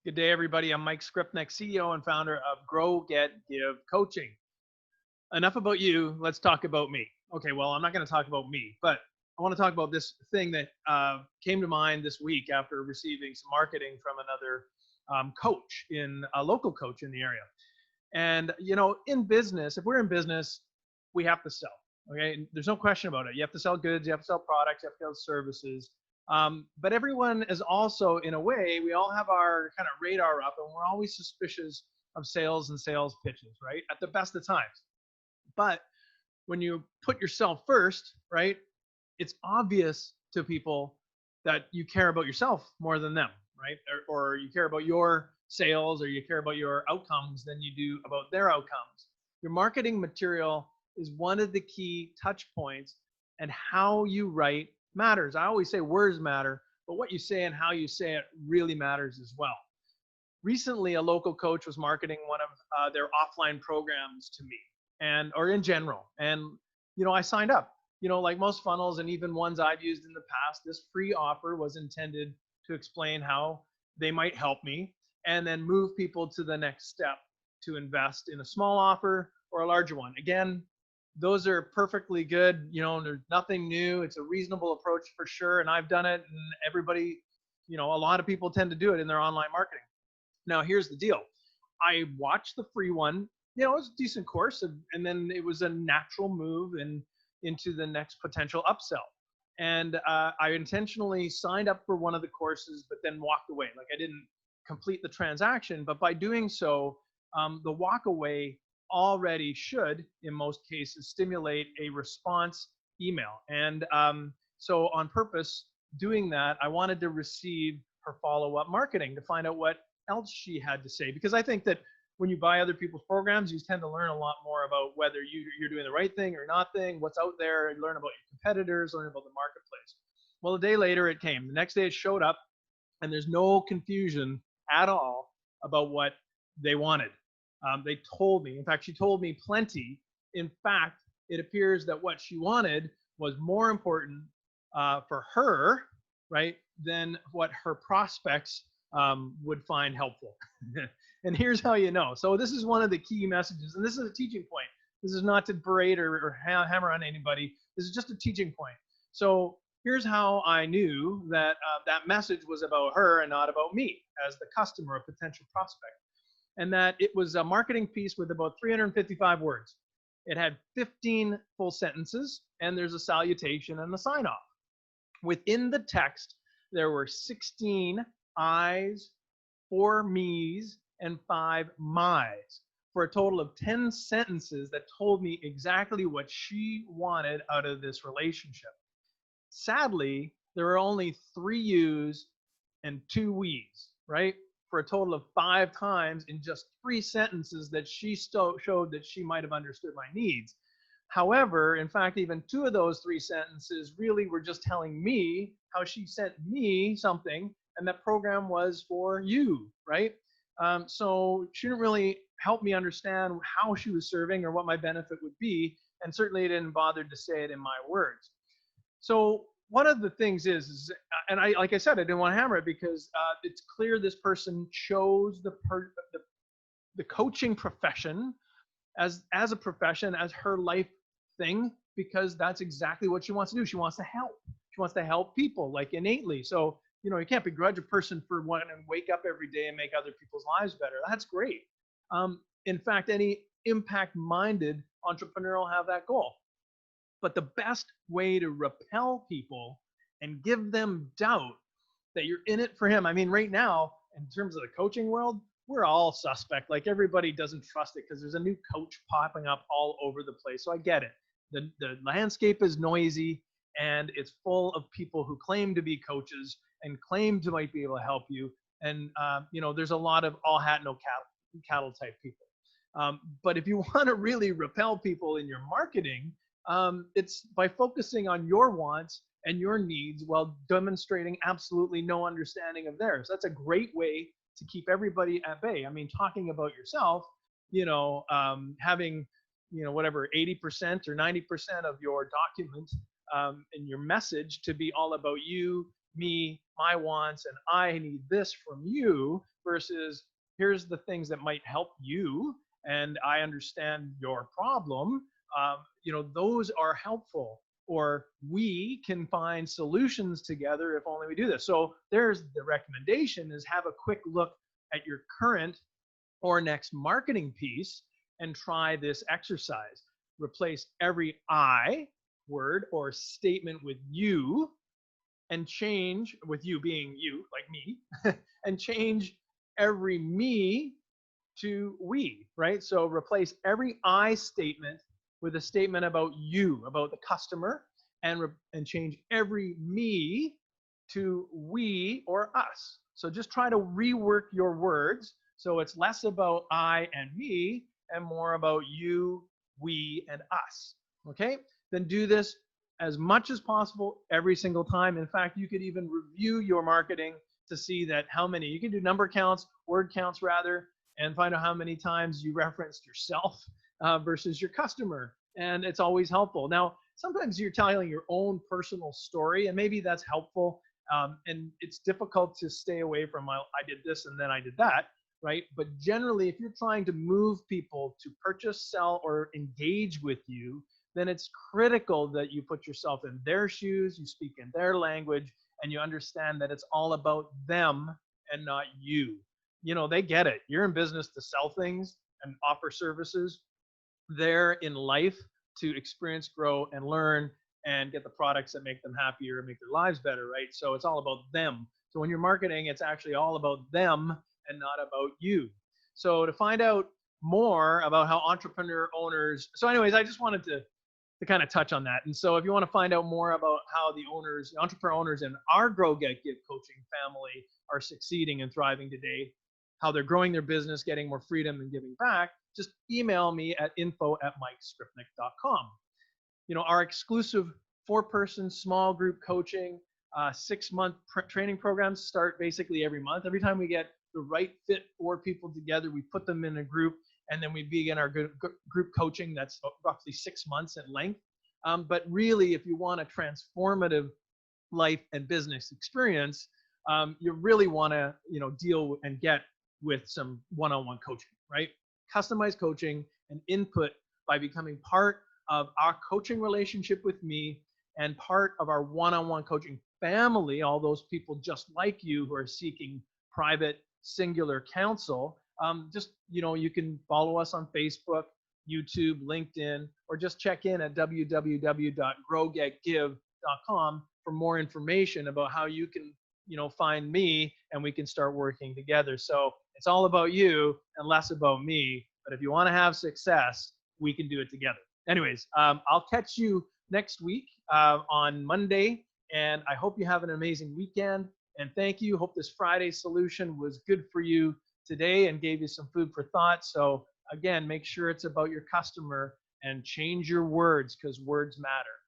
Good day, everybody. I'm Mike Skrypnek, CEO and founder of Grow, Get, Give Coaching. Enough about you. Let's talk about me. Okay, well, I'm not going to talk about me, but I want to talk about this thing that came to mind this week after receiving some marketing from another coach, in a local coach in the area. And, in business, if we're in business, we have to sell. Okay. There's no question about it. You have to sell goods, you have to sell products, you have to sell services. But everyone is also, in a way, we all have our kind of radar up and we're always suspicious of sales and sales pitches, right? At the best of times. But when you put yourself first, right, it's obvious to people that you care about yourself more than them, right? Or you care about your sales, or you care about your outcomes than you do about their outcomes. Your marketing material is one of the key touch points, and how you write matters. I always say words matter, but what you say and how you say it really matters as well. Recently, a local coach was marketing one of their offline programs to me, or in general. And, I signed up. Like most funnels and even ones I've used in the past, this free offer was intended to explain how they might help me and then move people to the next step to invest in a small offer or a larger one. Again, those are perfectly good. There's nothing new. It's a reasonable approach for sure. And I've done it, and everybody, a lot of people tend to do it in their online marketing. Now, here's the deal. I watched the free one. It was a decent course, and then it was a natural move into the next potential upsell. And I intentionally signed up for one of the courses, but then walked away. Like, I didn't complete the transaction, but by doing so, the walk away already should, in most cases, stimulate a response email. And so on purpose, doing that, I wanted to receive her follow-up marketing to find out what else she had to say. Because I think that when you buy other people's programs, you tend to learn a lot more about whether you're doing the right thing or not thing, what's out there, and learn about your competitors, learn about the marketplace. Well, a day later it came. The next day it showed up, and there's no confusion at all about what they wanted. They told me, in fact, she told me plenty. In fact, it appears that what she wanted was more important for her, right, than what her prospects would find helpful. And here's how you know. So this is one of the key messages, and this is a teaching point. This is not to berate or hammer on anybody. This is just a teaching point. So here's how I knew that that message was about her and not about me as the customer, a potential prospect. And that it was a marketing piece with about 355 words. It had 15 full sentences, and there's a salutation and a sign off. Within the text, there were 16 I's, 4 me's, and 5 my's, for a total of 10 sentences that told me exactly what she wanted out of this relationship. Sadly, there were only 3 you's and 2 we's, right? For a total of 5 times in just 3 sentences that she showed that she might have understood my needs. However, in fact, even 2 of those 3 sentences really were just telling me how she sent me something, and that program was for you, right? So she didn't really help me understand how she was serving or what my benefit would be, and certainly didn't bother to say it in my words. So one of the things is, and like I said, I didn't want to hammer it because it's clear this person chose the coaching profession as a profession, as her life thing, because that's exactly what she wants to do. She wants to help. She wants to help people, like, innately. So, you can't begrudge a person for wanting to wake up every day and make other people's lives better. That's great. In fact, any impact-minded entrepreneur will have that goal. But the best way to repel people and give them doubt that you're in it for him. I mean, right now, in terms of the coaching world, we're all suspect. Like, everybody doesn't trust it because there's a new coach popping up all over the place. So I get it. The landscape is noisy, and it's full of people who claim to be coaches and claim to might be able to help you. And, there's a lot of all hat, no cattle type people. But if you want to really repel people in your marketing, it's by focusing on your wants and your needs while demonstrating absolutely no understanding of theirs. That's a great way to keep everybody at bay. I mean, talking about yourself, having, whatever, 80% or 90% of your document and your message to be all about you, me, my wants, and I need this from you versus here's the things that might help you and I understand your problem. Those are helpful. Or we can find solutions together if only we do this. So there's the recommendation is have a quick look at your current or next marketing piece and try this exercise. Replace every I word or statement with you and change, with you being you, like me, and change every me to we, right? So replace every I statement with a statement about you, about the customer, and change every me to we or us. So just try to rework your words so it's less about I and me and more about you, we, and us. Okay? Then do this as much as possible every single time. In fact, you could even review your marketing to see that how many, you can do number counts, word counts rather, and find out how many times you referenced yourself versus your customer. And it's always helpful. Now, sometimes you're telling your own personal story, and maybe that's helpful. And it's difficult to stay away from, I did this and then I did that, right? But generally, if you're trying to move people to purchase, sell, or engage with you, then it's critical that you put yourself in their shoes, you speak in their language, and you understand that it's all about them and not you. They get it. You're in business to sell things and offer services. They're in life to experience, grow, and learn and get the products that make them happier and make their lives better, right? So it's all about them. So when you're marketing, it's actually all about them and not about you. So to find out more about how entrepreneur owners, so anyways, I just wanted to kind of touch on that. And so if you want to find out more about how the entrepreneur owners in our Grow, Get, Give coaching family are succeeding and thriving today, how they're growing their business, getting more freedom and giving back, just email me at info@mikeskrypnek.com. Our exclusive 4-person small group coaching, 6-month training programs start basically every month. Every time we get the right fit 4 people together, we put them in a group, and then we begin our group coaching that's roughly 6 months in length. But really, if you want a transformative life and business experience, you really want to deal and get with some one-on-one coaching, right? Customized coaching and input by becoming part of our coaching relationship with me and part of our one-on-one coaching family, all those people just like you who are seeking private singular counsel. You can follow us on Facebook, YouTube, LinkedIn, or just check in at www.growgetgive.com for more information about how you can find me and we can start working together. So it's all about you and less about me. But if you want to have success, we can do it together. Anyways, I'll catch you next week on Monday, and I hope you have an amazing weekend. And thank you. Hope this Friday solution was good for you today and gave you some food for thought. So again, make sure it's about your customer and change your words because words matter.